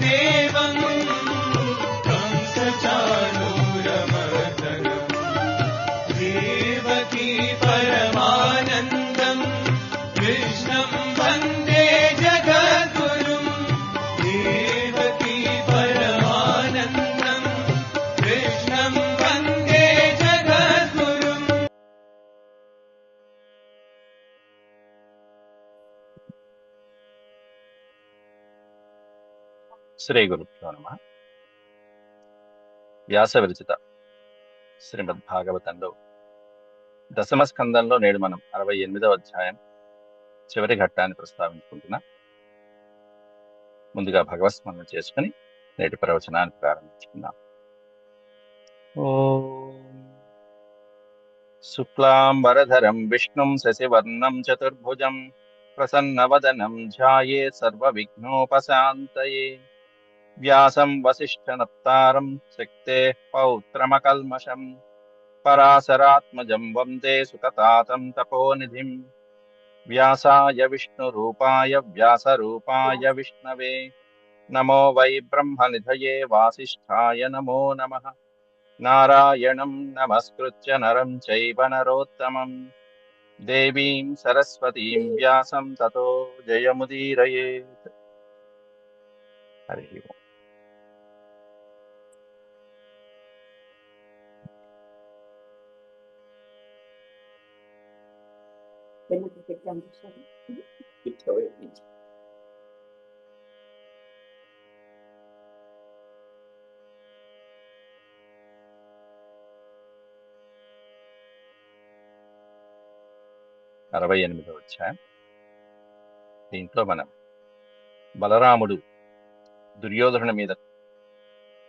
देवं कंसचाणूरमर्दनम् देवकी परमानन्दम् कृष्णं वन्दे जगद्गुरुम् देवकी परमानन्दम् कृष्णं वन्दे जगद्गुरुम्. శ్రీ గురుభ్యో నమః. వ్యాస విరచిత శ్రీమద్ భాగవతంలో దశమ స్కందంలో నేడు మనం 68వ అధ్యాయం చివరి ఘట్టాన్ని ప్రస్తావించుకుంటున్నాం. ముందుగా భగవత్స్మరణ చేసుకుని నేటి ప్రవచనాన్ని ప్రారంభించుకుందాం. ఓం శుక్లాంబరధరం విష్ణుం శశివర్ణం చతుర్భుజం ప్రసన్నవదనం ధ్యాయేత్ సర్వవిఘ్నోపశాంతయే. వ్యాసం వసిష్ఠనప్తారం శక్తేః పౌత్రమకల్మషం పరాశరాత్మజం వందే సుఖతాతం తపోనిధిం. వ్యాసాయ విష్ణురూపాయ వ్యాసరూపాయ విష్ణవే నమో వై బ్రహ్మనిధయే వాసిష్ఠాయ నమో నమః. నారాయణం నమస్కృత్య నరం చైవ నరోత్తమం దేవీం సరస్వతీం వ్యాసం తతో జయముదీరయేత్. హరి ఓం. అరవై 68వ అధ్యాయం. దీంట్లో మనం బలరాముడు దుర్యోధనుడి మీద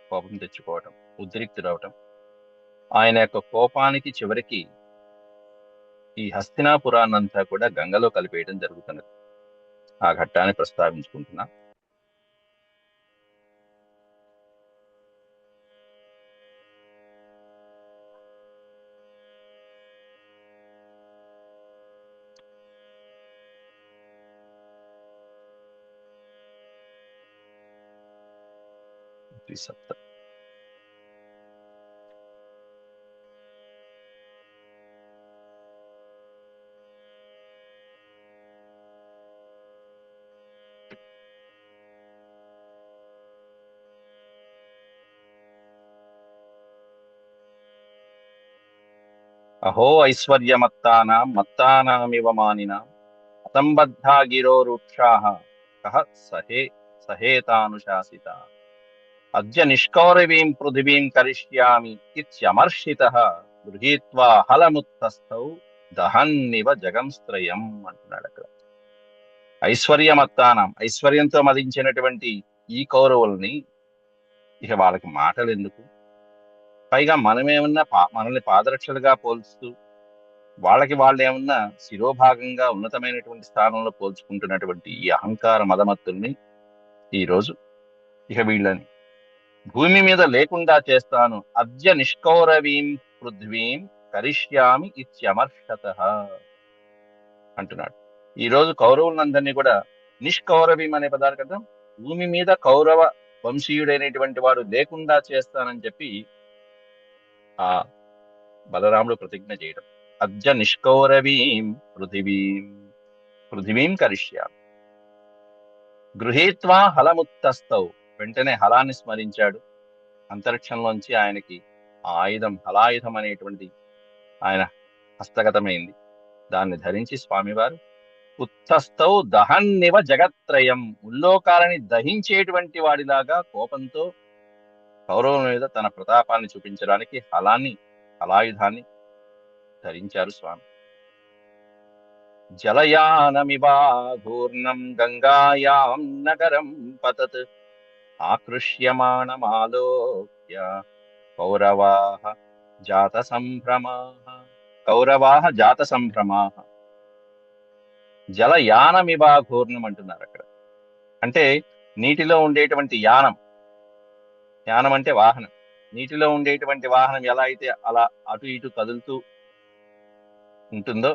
కోపం తెచ్చుకోవటం, ఉద్రిక్తుడవటం, ఆయన యొక్క కోపానికి చివరికి ఈ హస్తినాపురాన్నంతా కూడా గంగలో కలిపేయడం జరుగుతున్నది. ఆ ఘట్టాన్ని ప్రస్తావించుకుంటున్నా. ద్విసప్త అహో ఐశ్వర్యమత్తానాం మత్తానామివ మానినాం అసంబద్ధా గిరో రూక్షాః కః సహేతానుశాసితా అద్య నిష్కౌరవీం పృథివీం కరిష్యామి ఇత్యమర్షితః గృహీత్వా హలముత్తస్థౌ దహన్నివ జగంస్త్రయం అంటున్నాడు అక్కడ. ఐశ్వర్యమత్తానాం, ఐశ్వర్యంతో మదించినటువంటి ఈ కౌరవుల్ని ఇక వాళ్ళకి మాటలు ఎందుకు, పైగా మనమేమన్నా మనల్ని పాదరక్షలుగా పోల్చుతూ వాళ్ళకి వాళ్ళు ఏమన్నా శిరోభాగంగా ఉన్నతమైనటువంటి స్థానంలో పోల్చుకుంటున్నటువంటి ఈ అహంకార మదమత్తుల్ని ఈరోజు ఇక వీళ్ళని భూమి మీద లేకుండా చేస్తాను. అద్య నిష్కౌరవీం పృథ్వీం కరిష్యామి ఇత్యమర్షతః అంటున్నాడు. ఈ రోజు కౌరవులందరినీ కూడా నిష్కౌరవీం అనే పదార్థం కదా, భూమి మీద కౌరవ వంశీయుడైనటువంటి వాడు లేకుండా చేస్తానని చెప్పి ఆ బలరాముడు ప్రతిజ్ఞ చేయడం. అద్య నిష్కౌరవీం పృథివీం కరిష్యామి. గృహీత్వా హలముత్తస్థౌ, వెంటనే హలాన్ని స్మరించాడు. అంతరిక్షంలోంచి ఆయనకి ఆ ఆయుధం, హలాయుధం అనేటువంటి ఆయన హస్తగతమైంది. దాన్ని ధరించి స్వామివారు ఉత్తస్థౌ దహన్నివ జగత్రయం, ముల్లోకాలని దహించేటువంటి వాడిలాగా కోపంతో కౌరవుల మీద తన ప్రతాపాన్ని చూపించడానికి హలాయుధాన్ని ధరించారు స్వామి. జలయానమివాఘూర్ణం గంగాయాం నగరం పతత్ ఆకృష్యమాణమాలోక్య కౌరవాః జాత సంభ్రమాః. జలయానమివాఘూర్ణం అంటున్నారు అక్కడ. అంటే నీటిలో ఉండేటువంటి యానం అంటే వాహనం. నీటిలో ఉండేటువంటి వాహనం ఎలా అయితే అలా అటు ఇటు కదులుతూ ఉంటుందో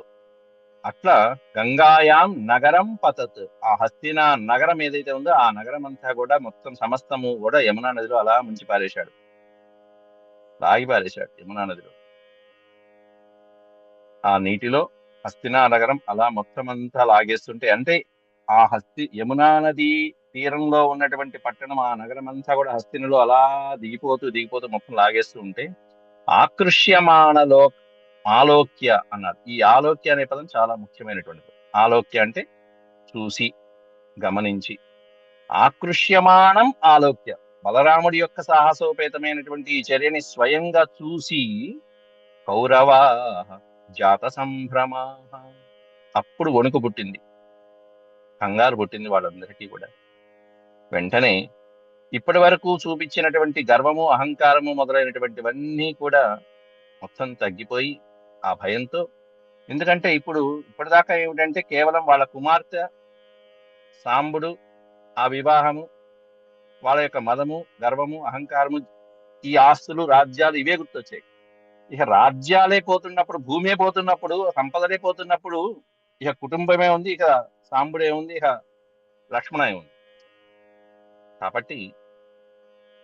అట్లా గంగాయాం నగరం పతత్, ఆ హస్తినా నగరం ఏదైతే ఉందో ఆ నగరం అంతా కూడా మొత్తం సమస్తము కూడా యమునా నదిలో అలా ముంచి పారేశాడు, లాగి పారేశాడు యమునా నదిలో. ఆ నీటిలో హస్తినా నగరం అలా మొత్తం అంతా లాగేస్తుంటే, అంటే ఆ యమునా నది తీరంలో ఉన్నటువంటి పట్టణం, ఆ నగరం అంతా కూడా హస్తినలో అలా దిగిపోతూ దిగిపోతూ మొత్తం లాగేస్తూ ఉంటే, ఆకృష్యమాణలో ఆలోక్య అన్నారు. ఈ ఆలోక్య అనే పదం చాలా ముఖ్యమైనటువంటిది. ఆలోక్య అంటే చూసి, గమనించి. ఆకృష్యమాణం ఆలోక్య, బలరాముడి యొక్క సాహసోపేతమైనటువంటి ఈ చర్యని స్వయంగా చూసి కౌరవా జాత సంభ్రమా, అప్పుడు వణుకు పుట్టింది, కంగారు పుట్టింది వాళ్ళందరికీ కూడా. వెంటనే ఇప్పటి వరకు చూపించినటువంటి గర్వము, అహంకారము మొదలైనటువంటివన్నీ కూడా మొత్తం తగ్గిపోయి ఆ భయంతో, ఎందుకంటే ఇప్పటిదాకా ఏమిటంటే కేవలం వాళ్ళ కుమార్తె సాంబుడు, ఆ వివాహము, వాళ్ళ యొక్క మదము, గర్వము, అహంకారము, ఈ ఆస్తులు, రాజ్యాలు ఇవే గుర్తొచ్చాయి. ఇక రాజ్యాలే పోతున్నప్పుడు, భూమే పోతున్నప్పుడు, సంపదలే పోతున్నప్పుడు ఇక కుటుంబమే ఉంది, ఇక సాంబుడే ఉంది, ఇక లక్ష్మణ ఉంది. కాబట్టి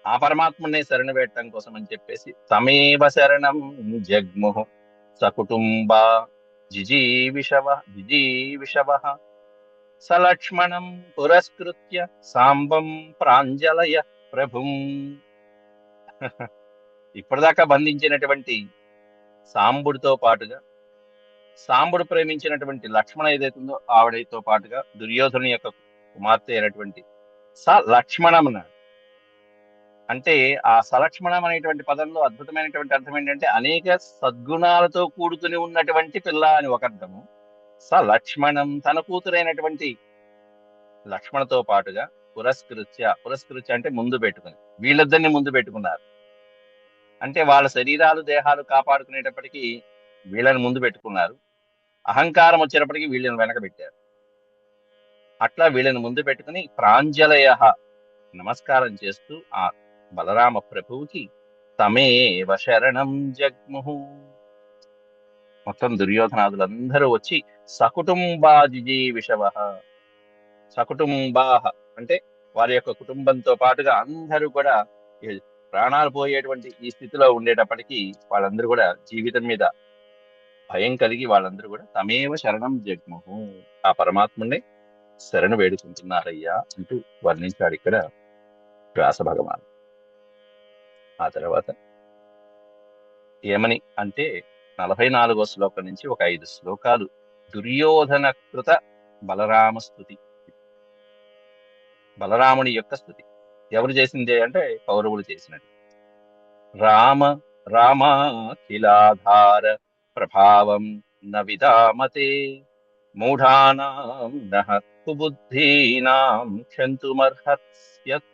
ఆ పరమాత్మనే శరణ వేయటం కోసం అని చెప్పేసి తమేవ శరణం జగ్ముహు సకుటుంబ జిజీవిషవ సలక్ష్మణం పురస్కృత్య సాంబం ప్రాంజలయ ప్రభుం. ఇప్పటిదాకా బంధించినటువంటి సాంబుడితో పాటుగా, సాంబుడు ప్రేమించినటువంటి లక్ష్మణ ఏదైతుందో ఆవిడతో పాటుగా దుర్యోధను యొక్క కుమార్తె అయినటువంటి లక్ష్మణం అంటే, ఆ సలక్ష్మణం అనేటువంటి పదంలో అద్భుతమైనటువంటి అర్థం ఏంటంటే అనేక సద్గుణాలతో కూడుకుని ఉన్నటువంటి పిల్ల అని ఒక అర్థము. లక్ష్మణం తన కూతురైనటువంటి లక్ష్మణతో పాటుగా పురస్కృత్య అంటే ముందు పెట్టుకుని, వీళ్ళిద్దరిని ముందు పెట్టుకున్నారు. అంటే వాళ్ళ శరీరాలు, దేహాలు కాపాడుకునేటప్పటికీ వీళ్ళని ముందు పెట్టుకున్నారు, అహంకారం వచ్చేటప్పటికి వీళ్ళని వెనక పెట్టారు. అట్లా వీళ్ళని ముందు పెట్టుకుని ప్రాంజలయ నమస్కారం చేస్తూ ఆ బలరామ ప్రభువుకి తమేవ శరణం జగ్ముహు, మొత్తం దుర్యోధనాదులందరూ వచ్చి సకుటుంబాజిజీవిషవ, సకుటుంబాహ అంటే వారి యొక్క కుటుంబంతో పాటుగా అందరూ కూడా ఈ ప్రాణాలు పోయేటువంటి ఈ స్థితిలో ఉండేటప్పటికీ వాళ్ళందరూ కూడా జీవితం మీద భయం కలిగి వాళ్ళందరూ కూడా తమేవ శరణం జగ్ముహు, ఆ పరమాత్ముని శరణు వేడుకుంటున్నారయ్యా అంటూ వర్ణించాడు ఇక్కడ వ్యాస భగవాన్. ఆ తర్వాత ఏమని అంటే 44వ శ్లోకం నుంచి ఒక 5 శ్లోకాలు దుర్యోధన కృత బలరామ స్తుతి, బలరాముని యొక్క స్థుతి. ఎవరు చేసిందే అంటే కౌరవులు చేసినట్టు. రామ రామాఖిలాధార ప్రభావం న విదామతే మూఢానాం నః కుబుద్ధీనాం క్షంతుమర్హస్యత్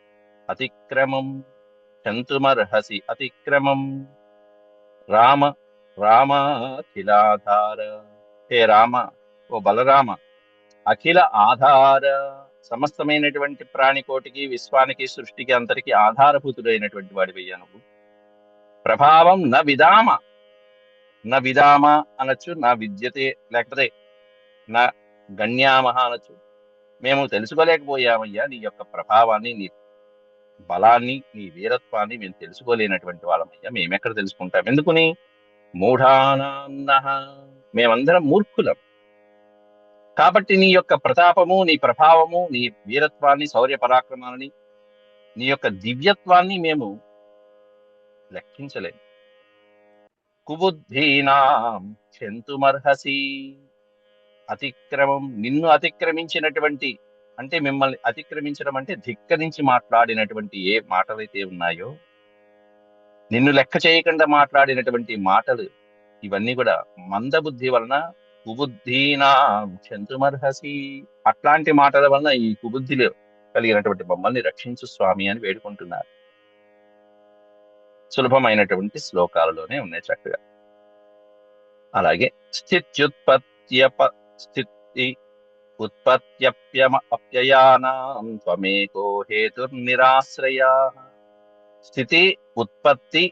అతిక్రమం, క్షంతుమర్హసి అతిక్రమం. రామ రామాఖిలాధార, హే రామ, ఓ బలరామ, అఖిల ఆధార, సమస్తమైనటువంటి ప్రాణికోటికి, విశ్వానికి, సృష్టికి, అంతరికి ఆధారభూతుడైనటువంటి వాడివయ్యా నువ్వు. ప్రభావం న విదామ, న విదామ అనొచ్చు, నా విద్యతే, లేకపోతే నా గణ్యామహ అనొచ్చు. మేము తెలుసుకోలేకపోయామయ్యా నీ యొక్క ప్రభావాన్ని, నీ బలాన్ని, నీ వీరత్వాన్ని మేము తెలుసుకోలేనటువంటి వాళ్ళమయ్యా. మేమెక్కడ తెలుసుకుంటాం? ఎందుకుని? మూఢానాన్నః, మేమందరం మూర్ఖులం. కాబట్టి నీ యొక్క ప్రతాపము, నీ ప్రభావము, నీ వీరత్వాన్ని, శౌర్య పరాక్రమాలని, నీ యొక్క దివ్యత్వాన్ని మేము లెక్కించలేము. కుబుద్ధీనాం క్షంతుమర్హసి అతిక్రమం, నిన్ను అతిక్రమించినటువంటి, అంటే మిమ్మల్ని అతిక్రమించడం అంటే ధిక్కరించి మాట్లాడినటువంటి ఏ మాటలైతే ఉన్నాయో, నిన్ను లెక్క చేయకుండా మాట్లాడినటువంటి మాటలు, ఇవన్నీ కూడా మందబుద్ధి వలన కుబుద్ధీనాం క్షంతుమర్హసి, అట్లాంటి మాటల వలన ఈ కుబుద్ధిలో కలిగినటువంటి మమ్మల్ని రక్షించు స్వామి అని వేడుకుంటున్నారు. సులభమైనటువంటి శ్లోకాలలోనే ఉన్నాయి చక్కగా. అలాగే స్థితి ఉత్పత్త్యప్యయానాం త్వమేకో హేతుర్నిరాశ్రయా. స్థితి, ఉత్పత్తి,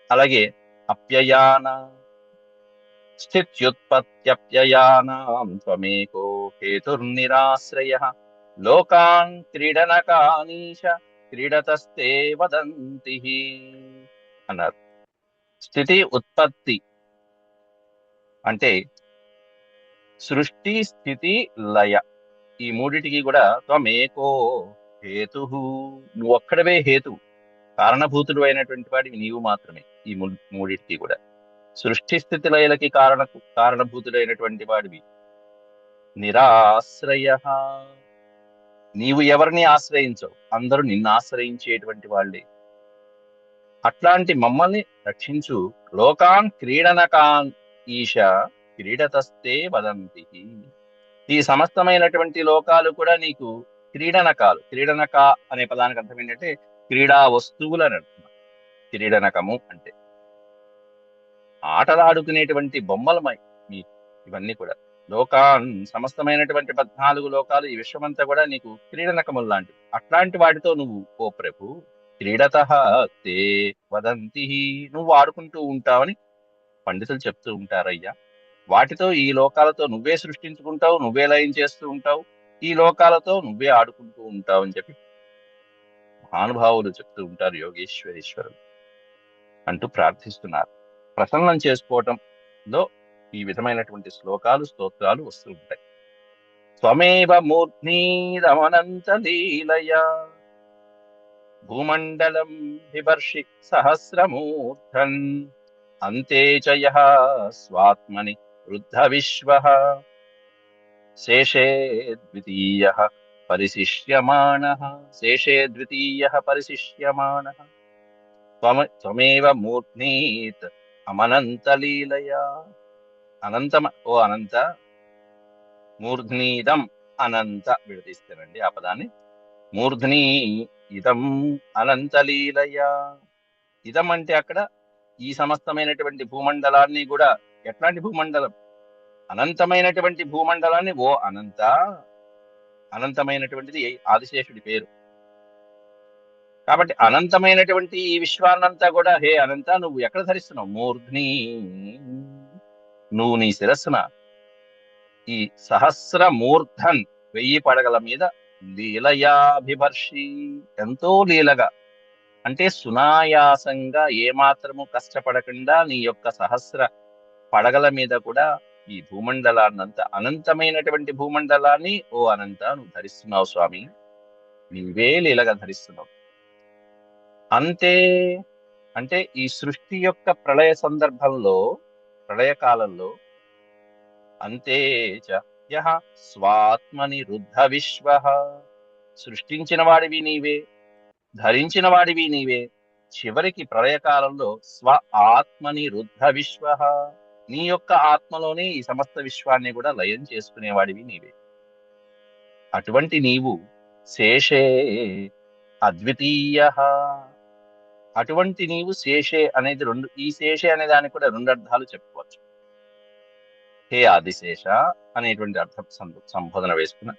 అలాగే అప్యయాన, స్థిత్యుత్పత్త్యప్యయానాం త్వమేకో హేతుర్నిరాశ్రయః లోకాన్ క్రీడనకానీశ క్రీడతస్తే వదంతి అన్నారు. స్థితి ఉత్పత్తి అంటే సృష్టి స్థితి లయ ఈ మూడిటికి కూడా త్వమేకో హేతు, నువ్వు ఒక్కడవే హేతు, కారణభూతుడు అయినటువంటి వాడివి నీవు మాత్రమే. ఈ మూడిటికి కూడా సృష్టి స్థితి లయలకి కారణభూతుడైనటువంటి వాడివి. నిరాశ్రయ, నీవు ఎవరిని ఆశ్రయించవు, అందరూ నిన్ను ఆశ్రయించేటువంటి వాళ్ళే. అట్లాంటి మమ్మల్ని రక్షించు. లోకాన్ క్రీడనకాన్ ఈశ క్రీడతస్తే వదంతి, ఈ సమస్తమైనటువంటి లోకాలు కూడా నీకు క్రీడనకాలు. క్రీడనక అనే పదానికి అర్థం ఏంటంటే క్రీడా వస్తువులు అని అర్థం. క్రీడనకము అంటే ఆటలాడుకునేటువంటి బొమ్మలమై మీ ఇవన్నీ కూడా. లోకాన్ సమస్తమైనటువంటి 14 లోకాలు, ఈ విశ్వమంతా కూడా నీకు క్రీడనకములు లాంటివి. అట్లాంటి వాటితో నువ్వు ఓ ప్రభు క్రీడత తే వదంతి, నువ్వు ఆడుకుంటూ ఉంటావని పండితులు చెప్తూ ఉంటారయ్యా. వాటితో ఈ లోకాలతో నువ్వే సృష్టించుకుంటావు, నువ్వే లయం చేస్తూ ఉంటావు, ఈ లోకాలతో నువ్వే ఆడుకుంటూ ఉంటావు అని చెప్పి మహానుభావులు చెప్తూ ఉంటారు, యోగేశ్వరీశ్వరులు అంటూ ప్రార్థిస్తున్నారు. ప్రసన్నం చేసుకోవటంలో ఈ విధమైనటువంటి శ్లోకాలు స్తోత్రాలు వస్తూ ఉంటాయి. త్వమేవ మూర్ధ్నీరమనంత లీలయా భూమండలం బిభర్షి సహస్రమూర్ధన్ అంతే చ యః స్వాత్మని వృద్ధ విశ్వః శేషే ద్వితీయః పరిశిష్యమాణః. శేషే ద్వితీయః పరిశిష్యమాణః. త్వమేవ మూర్ధ్నీత్ అమనంత లీలయా. అనంతమ ఓ అనంత, మూర్ధ్నీదం అనంత విడదీస్తానండి ఆ పదాన్ని. మూర్ధ్ని ఇదం అనంత లీలయా. ఇదం అంటే అక్కడ ఈ సమస్తమైనటువంటి భూమండలాన్ని కూడా. ఎట్లాంటి భూమండలం? అనంతమైనటువంటి భూమండలాన్ని ఓ అనంత. అనంతమైనటువంటిది ఆదిశేషుడి పేరు కాబట్టి అనంతమైనటువంటి ఈ విశ్వాన్నంతా కూడా హే అనంత నువ్వు ఎక్కడ ధరిస్తున్నావు? మూర్ధ్ని, నువ్వు నీ శిరస్సున ఈ సహస్రమూర్ధన్ 1000 పడగల మీద లీలయాభివర్షి, ఎంతో లీలగా అంటే సునాయాసంగా ఏమాత్రము కష్టపడకుండా నీ యొక్క సహస్ర పడగల మీద కూడా ఈ భూమండలాన్నంతా, అనంతమైనటువంటి భూమండలాన్ని ఓ అనంత నువ్వు ధరిస్తున్నావు స్వామి, నీవే లీలగా ధరిస్తున్నావు. అంతే అంటే ఈ సృష్టి యొక్క ప్రళయ సందర్భంలో, ప్రళయకాలంలో అంతే చ యః స్వాత్మని రుద్ధ విశ్వః, సృష్టించిన వాడివి నీవే, ధరించిన వాడివి నీవే. చివరికి ప్రళయకాలంలో స్వ ఆత్మని రుద్ధ విశ్వః, నీ యొక్క ఆత్మలోనే ఈ సమస్త విశ్వాన్ని కూడా లయం చేసుకునేవాడివి నీవే. అటువంటి నీవు శేషే అద్వితీయః, అటువంటి నీవు శేషే అనేది ఈ శేషే అనే దానికి కూడా 2 అర్థాలు చెప్పుకోవచ్చు. హే ఆదిశేష అనేటువంటి అర్థం సంబోధన వేసుకున్న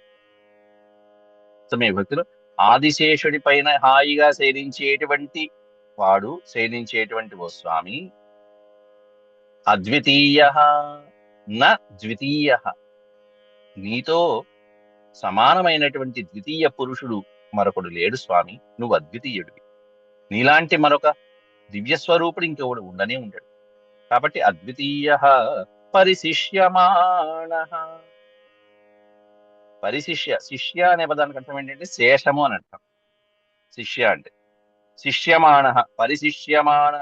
భక్తులు ఆదిశేషుడి పైన హాయిగా శయనించేటువంటి వాడు, శయనించేటువంటి ఓ స్వామి. అద్వితీయ న ద్వితీయ, నీతో సమానమైనటువంటి ద్వితీయ పురుషుడు మరొకడు లేడు స్వామి, నువ్వు అద్వితీయుడివి. నీలాంటి మరొక దివ్య స్వరూపుడు ఇంకొకడు ఉండనే ఉండడు. కాబట్టి అద్వితీయ పరిశిష్యమాణ. పరిశిష్య, శిష్య అనే పదానికి అర్థం ఏంటంటే శేషము అని అర్థం. శిష్య అంటే శిష్యమాణ, పరిశిష్యమాణ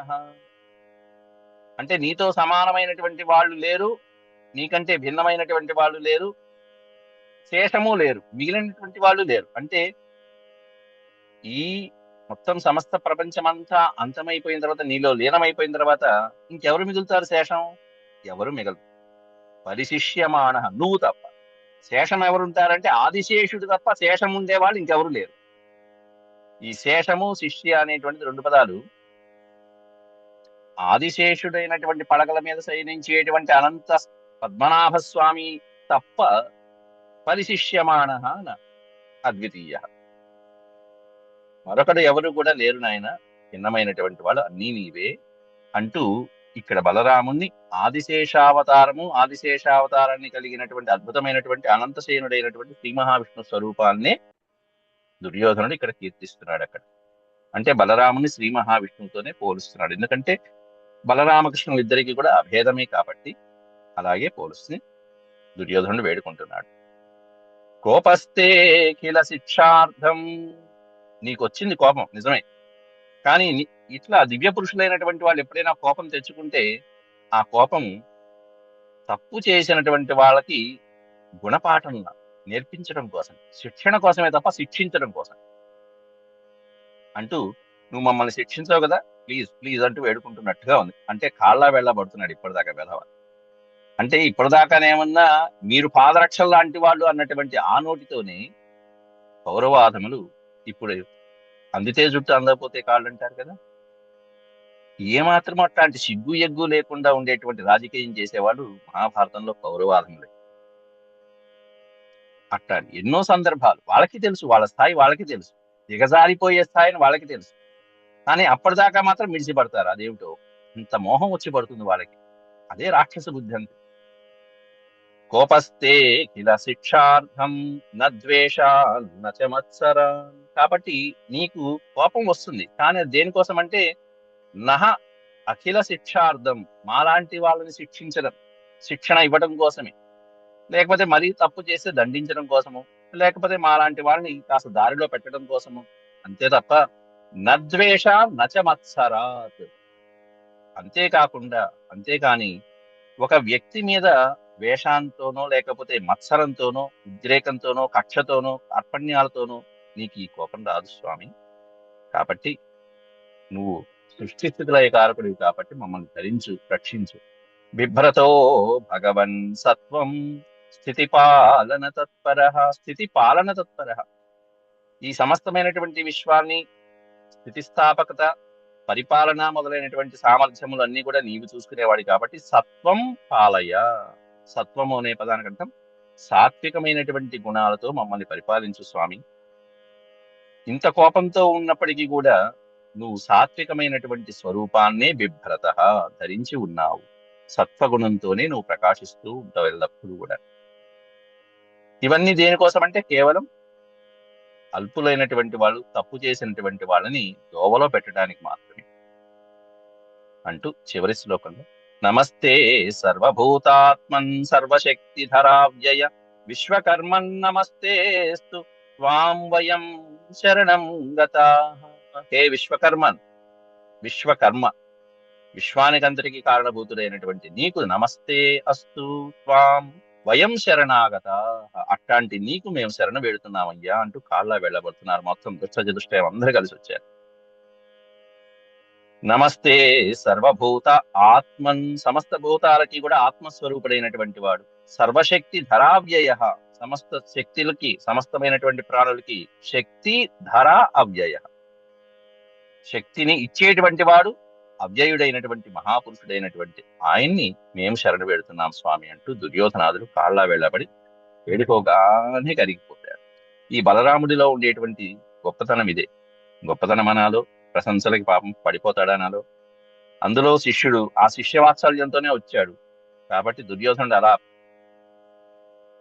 అంటే నీతో సమానమైనటువంటి వాళ్ళు లేరు, నీకంటే భిన్నమైనటువంటి వాళ్ళు లేరు, శేషము లేరు, మిగిలినటువంటి వాళ్ళు లేరు. అంటే ఈ మొత్తం సమస్త ప్రపంచమంతా అంతమైపోయిన తర్వాత, నీలో లీనమైపోయిన తర్వాత ఇంకెవరు మిగులుతారు? శేషం ఎవరు మిగలరు. పరిశిష్యమాణ, నువ్వు తప్ప. శేషం ఎవరుంటారంటే ఆదిశేషుడు తప్ప శేషం ఉండేవాళ్ళు ఇంకెవరు లేరు. ఈ శేషము శిష్య అనేటువంటి 2 పదాలు ఆదిశేషుడైనటువంటి పడగల మీద శయనించేటువంటి అనంత పద్మనాభ స్వామి తప్ప పరిశిష్యమాణ అద్వితీయ, మరొకడు ఎవరు కూడా లేరు నాయన, భిన్నమైనటువంటి వాడు అన్నీ నీవే అంటూ ఇక్కడ బలరాముణ్ణి ఆదిశేషావతారాన్ని కలిగినటువంటి అద్భుతమైనటువంటి అనంతసేనుడైనటువంటి శ్రీ మహావిష్ణు స్వరూపాన్నే దుర్యోధనుడు ఇక్కడ కీర్తిస్తున్నాడు. అక్కడ అంటే బలరాముని శ్రీ మహావిష్ణువుతోనే పోలుస్తున్నాడు. ఎందుకంటే బలరామకృష్ణులు ఇద్దరికి కూడా అభేదమే కాబట్టి అలాగే పోలుస్తూ దుర్యోధనుడు వేడుకుంటున్నాడు. కోపస్తే కిల శిక్షార్థం, నీకొచ్చింది కోపం నిజమే, కానీ ఇట్లా దివ్య పురుషులైనటువంటి వాళ్ళు ఎప్పుడైనా కోపం తెచ్చుకుంటే ఆ కోపం తప్పు చేసినటువంటి వాళ్ళకి గుణపాఠం నేర్పించడం కోసం, శిక్షణ కోసమే తప్ప శిక్షించడం కోసం అంటూ నువ్వు మమ్మల్ని శిక్షించావు కదా, ప్లీజ్ ప్లీజ్ అంటూ వేడుకుంటున్నట్టుగా ఉంది. అంటే కాళ్ళ వెళ్ళబడుతున్నాడు ఇప్పటిదాకా వెధవ. అంటే ఇప్పటిదాకానేమన్నా మీరు పాదరక్షల లాంటి వాళ్ళు అన్నటువంటి ఆ నోటితోనే కౌరవాధములు ఇప్పుడు అందితే జుట్టు అందకపోతే కాళ్ళు అంటారు కదా. ఏమాత్రం అట్లాంటి సిగ్గు ఎగ్గు లేకుండా ఉండేటువంటి రాజకీయం చేసేవాళ్ళు మహాభారతంలో కౌరవాధములే. అట్లాంటి ఎన్నో సందర్భాలు వాళ్ళకి తెలుసు, వాళ్ళ స్థాయి వాళ్ళకి తెలుసు, దిగజారిపోయే స్థాయిని వాళ్ళకి తెలుసు. కానీ అప్పటిదాకా మాత్రం మిడిసిపడతారు. అదేమిటో ఇంత మోహం వచ్చి పడుతుంది వాళ్ళకి. అదే రాక్షస బుద్ధి అంతే. కోపస్తే కిల శిక్షార్థం నద్వేష నచ మత్సర. కాబట్టి నీకు కోపం వస్తుంది, కానీ అది దేనికోసం అంటే నహ అఖిల శిక్షార్థం, మాలాంటి వాళ్ళని శిక్షించడం, శిక్షణ ఇవ్వడం కోసమే, లేకపోతే మరీ తప్పు చేస్తే దండించడం కోసము, లేకపోతే మాలాంటి వాళ్ళని కాస్త దారిలో పెట్టడం కోసము, అంతే తప్ప నద్వేష నచ మత్సరాత్. అంతేకాని ఒక వ్యక్తి మీద వేషాంతోనో లేకపోతే మత్సరంతోనో ఉద్రేకంతోనో కక్షతోనో అర్పణ్యాలతోనో నీకు ఈ కోపం రాదు స్వామి. కాబట్టి నువ్వు సృష్టిస్థితులయ కారకుడివి కాబట్టి మమ్మల్ని ధరించు, రక్షించు. బిభ్రతో భగవన్ సత్వం స్థితి పాలన తత్పర. ఈ సమస్తమైనటువంటి విశ్వాన్ని స్థితిస్థాపకత, పరిపాలన మొదలైనటువంటి సామర్థ్యములన్నీ కూడా నీవు చూసుకునేవాడి కాబట్టి సత్వం పాలయ. సత్వము అనే పదానికి అర్థం సాత్వికమైనటువంటి గుణాలతో మమ్మల్ని పరిపాలించు స్వామి. ఇంత కోపంతో ఉన్నప్పటికీ కూడా నువ్వు సాత్వికమైనటువంటి స్వరూపాన్నే బిభ్రత ధరించి ఉన్నావు. సత్వగుణంతోనే నువ్వు ప్రకాశిస్తూ ఉంటావు ఎల్లప్పుడూ కూడా. ఇవన్నీ దేనికోసం అంటే కేవలం అల్పులైనటువంటి వాళ్ళు, తప్పు చేసినటువంటి వాళ్ళని దోవలో పెట్టడానికి మాత్రమే అంటూ చివరి శ్లోకంలో నమస్తే సర్వభూతాత్మన్ సర్వశక్తిధరావ్యయ విశ్వకర్మన్ నమస్తేస్తు త్వాం వయం శరణం గతాః. హే విశ్వకర్మన్, విశ్వకర్మ, విశ్వానికంతటికి కారణభూతుడైనటువంటి నీకు నమస్తే అస్తు త్వాం వయం శరణాగత. అట్లాంటి నీకు మేము శరణ వేడుతున్నామయ్యా అంటూ కాళ్ళ వెళ్ళబడుతున్నారు. మొత్తం దుష్టజదుష్టయం అందరూ కలిసి వచ్చారు. నమస్తే సర్వభూత ఆత్మన్, సమస్త భూతాలకి కూడా ఆత్మస్వరూపుడైనటువంటి వాడు. సర్వశక్తి ధరావ్యయ, సమస్త శక్తులకి, సమస్తమైనటువంటి ప్రాణులకి శక్తి ధర అవ్యయ, శక్తిని ఇచ్చేటువంటి వాడు, అవ్యయుడైనటువంటి మహాపురుషుడైనటువంటి ఆయన్ని మేము శరణు వేడుతున్నాం స్వామి అంటూ దుర్యోధనాదులు కాళ్ళ వెళ్ళబడి వేడుకోగానే కరిగిపోతారు. ఈ బలరాముడిలో ఉండేటువంటి గొప్పతనం ఇదే. గొప్పతనం అనాలో, ప్రశంసలకి పాపం పడిపోతాడనాలో. అందులో శిష్యుడు ఆ శిష్యవాత్సల్యంతోనే వచ్చాడు కాబట్టి దుర్యోధనుడు అలా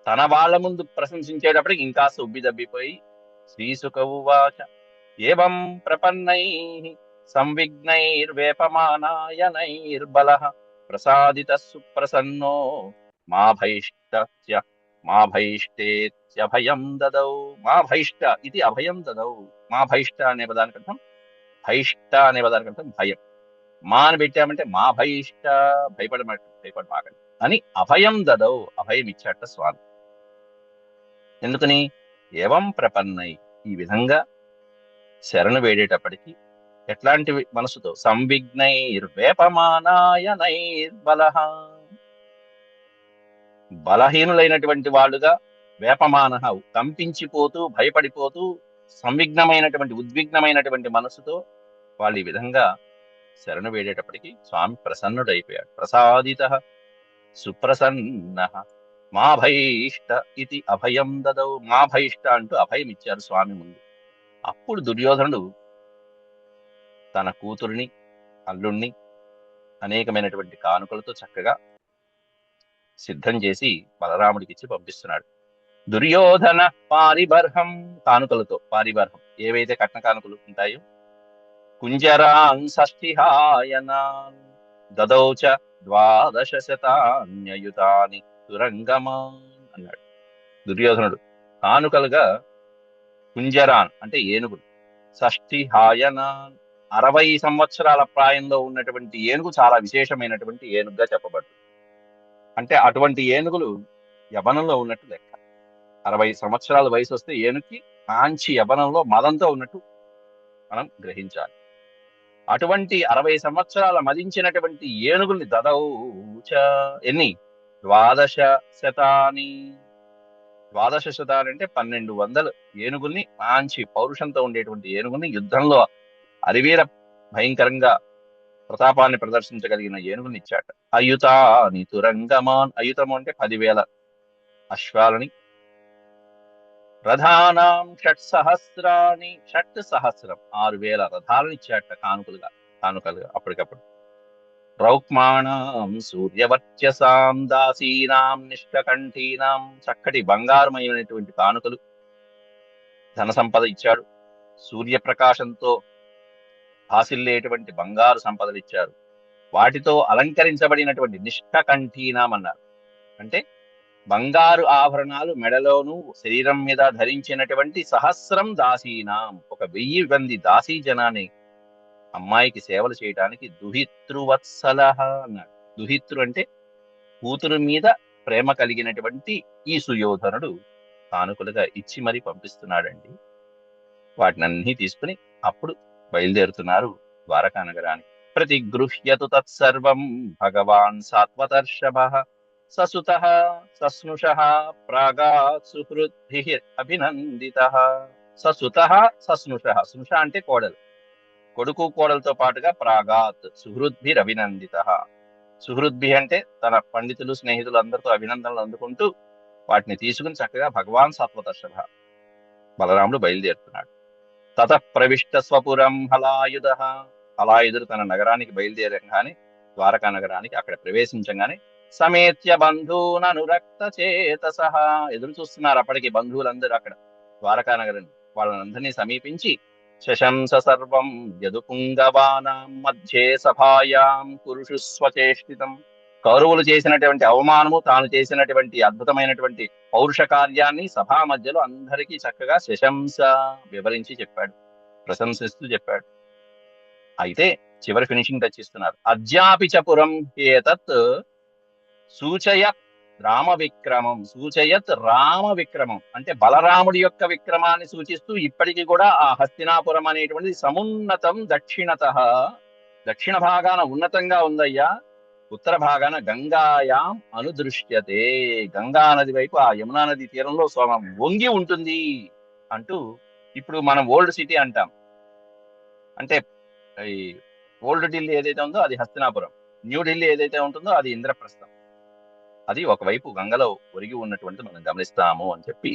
తన వాళ్ళ ముందు ప్రశంసించేటప్పటికి ఇంకా ఉబ్బిదబ్బిపోయి శ్రీసుక ఉవాచ ఏవం ప్రపన్నైః సంవిఘ్నైర్వేపమానాయనైర్బలః ప్రసాదితః సుప్రసన్నో మా భైష్టేత్యభయం దదౌ. మా భైష్ట ఇది అభయం దదౌ. మా భైష్ట అనే పదానికి అర్థం, భైష్ట అనే పదానికి అర్థం భయం. మా అని పెట్టామంటే మా భైష్ట, భయపడమాకండి అని అభయం దదౌ, అభయం ఇచ్చాట స్వామి. ఎందుకని? ఏవం ప్రపన్నై, ఈ విధంగా శరణు వేడేటప్పటికి ఎట్లాంటి మనసుతో, సంవిఘ్నైర్వేపమానాయనైర్బలః, బలహీనులైనటువంటి వాళ్ళుగా, వేపమానః కంపించిపోతూ భయపడిపోతూ, సంవిఘ్నమైనటువంటి ఉద్విగ్నమైనటువంటి మనసుతో వాళ్ళు ఈ విధంగా శరణు వేడేటప్పటికి స్వామి ప్రసన్నుడైపోయాడు. ప్రసాదితః సుప్రసన్నః మా భైష్ట ఇది అభయం దదౌ. మా భైష్ట అంటూ అభయం ఇచ్చారు స్వామి ముందు. అప్పుడు దుర్యోధనుడు తన కూతురిని, అల్లుణ్ణి అనేకమైనటువంటి కానుకలతో చక్కగా సిద్ధం చేసి బలరాముడికి ఇచ్చి పంపిస్తున్నాడు. దుర్యోధన పారిబర్హం, కానుకలతో పారిబర్హం ఏవైతే కట్న కానుకలు ఉంటాయో, కుంజరాన్ షష్ఠిహాయనాన్ దదౌచ ద్వాదశ శతాన్యయుతాని తురంగమాన్ అన్నాడు. దుర్యోధనుడు కానుకలుగా కుంజరాన్ అంటే ఏనుగులు, షష్ఠిహాయనాన్ 60 సంవత్సరాల ప్రాయంలో ఉన్నటువంటి ఏనుగు చాలా విశేషమైనటువంటి ఏనుగుగా చెప్పబడుతుంది. అంటే అటువంటి ఏనుగులు యవనంలో ఉన్నట్టు లెక్క. 60 సంవత్సరాల వయసు వస్తే ఏనుగుకి మంచి యవనంలో మదంతో ఉన్నట్టు మనం గ్రహించాలి. అటువంటి 60 సంవత్సరాల మదించినటువంటి ఏనుగుల్ని దదౌచ ఎన్ని? ద్వాదశ శతాని. ద్వాదశ శతాని అంటే 1200 ఏనుగుల్ని, మంచి పౌరుషంతో ఉండేటువంటి ఏనుగుల్ని, యుద్ధంలో అరివీర భయంకరంగా ప్రతాపాన్ని ప్రదర్శించగలిగిన ఏనుగుని ఇచ్చాట. అయుతాని తురంగమాన్, అయుతము అంటే 10,000 అశ్వాలని, రథానాం షట్సహస్రాని, షట్ సహస్రం 6,000 రథాలను ఇచ్చాట కానుకలుగా అప్పటికప్పుడు. రౌక్మాణం సూర్యవర్చసాం దాసీనాం నిష్కకంఠీనాం, చక్కటి బంగారమయమైనటువంటి కానుకలు, ధన సంపద ఇచ్చాడు. సూర్యప్రకాశంతో భాసిల్లేటువంటి బంగారు సంపదలు ఇచ్చారు. వాటితో అలంకరించబడినటువంటి నిష్కకంఠీనాం అన్నారు. అంటే బంగారు ఆభరణాలు మెడలోను శరీరం మీద ధరించినటువంటి సహస్రం దాసీనాం, ఒక 1000 మంది దాసీ జనాన్ని అమ్మాయికి సేవలు చేయడానికి దుహితృవత్సల అన్నాడు. దుహితృ అంటే కూతురు మీద ప్రేమ కలిగినటువంటి ఈ సుయోధనుడు కానుకలుగా ఇచ్చి మరీ పంపిస్తున్నాడండి. వాటినన్నీ తీసుకుని అప్పుడు బయలుదేరుతున్నారు ద్వారకా నగరానికి. ప్రతిగృహ్యతు తత్సర్వం భగవాన్ సాత్వతర్షభః ససుతః సస్నుషః ప్రాగాత్ సుహృద్భిః అభినందితః. ససుతః సస్నుషః, స్నుష అంటే కోడలు, కొడుకు కోడలతో పాటుగా ప్రాగాత్ సుహృద్భిర్ అభినందితః. సుహృద్భి అంటే తన పండితులు స్నేహితులు అందరితో అభినందనలు అందుకుంటూ వాటిని తీసుకుని చక్కగా భగవాన్ సాత్వతర్షభ బలరాముడు బయలుదేరుతున్నాడు. తతః ప్రవిష్ట స్వపురం హలాయుధః, హలాయుధుడు తన నగరానికి బయలుదేరంగానే, ద్వారకా నగరానికి అక్కడ ప్రవేశించగానే సమేత్య బంధూననురక్త చేతసః, ఎదురు చూస్తున్నారు అప్పటికి బంధువులందరూ అక్కడ ద్వారకా నగరం. వాళ్ళనందరినీ సమీపించి శశంస సర్వం యదుపుంగవానాం మధ్యే సభాయాం పురుషు స్వచేష్టితం, కౌరవులు చేసినటువంటి అవమానము, తాను చేసినటువంటి అద్భుతమైనటువంటి పౌరుష కార్యాన్ని సభా మధ్యలో అందరికీ చక్కగా శశంస వివరించి చెప్పాడు, ప్రశంసిస్తూ చెప్పాడు. అయితే చివరి ఫినిషింగ్ టచ్ ఇస్తున్నారు. అద్యాపి చ పురం ఏతత్ సూచయత్ రామ విక్రమం, సూచయత్ రామ విక్రమం అంటే బలరాముడి యొక్క విక్రమాన్ని సూచిస్తూ ఇప్పటికీ కూడా ఆ హస్తినాపురం అనేటువంటిది సమున్నతం దక్షిణతః, దక్షిణ భాగాన ఉన్నతంగా ఉందయ్యా, ఉత్తర భాగాన గంగాయాం అనుదృశ్యతే, గంగా నది వైపు ఆ యమునా నది తీరంలో సోమం వంగి ఉంటుంది అంటూ. ఇప్పుడు మనం ఓల్డ్ సిటీ అంటాం, అంటే ఈ ఓల్డ్ ఢిల్లీ ఏదైతే ఉందో అది హస్తినాపురం, న్యూ ఢిల్లీ ఏదైతే ఉంటుందో అది ఇంద్రప్రస్థం. అది ఒకవైపు గంగలో ఒరిగి ఉన్నటువంటిది మనం గమనిస్తాము అని చెప్పి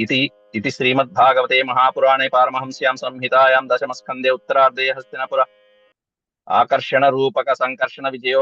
ఇది శ్రీమద్భాగవతే మహాపురాణే పారమహంస్యాం సంహితాయాం దశమస్కందే ఉత్తరార్ధే హస్తినాపుర ఆకర్షణ రూపక సంకర్షణ విజయో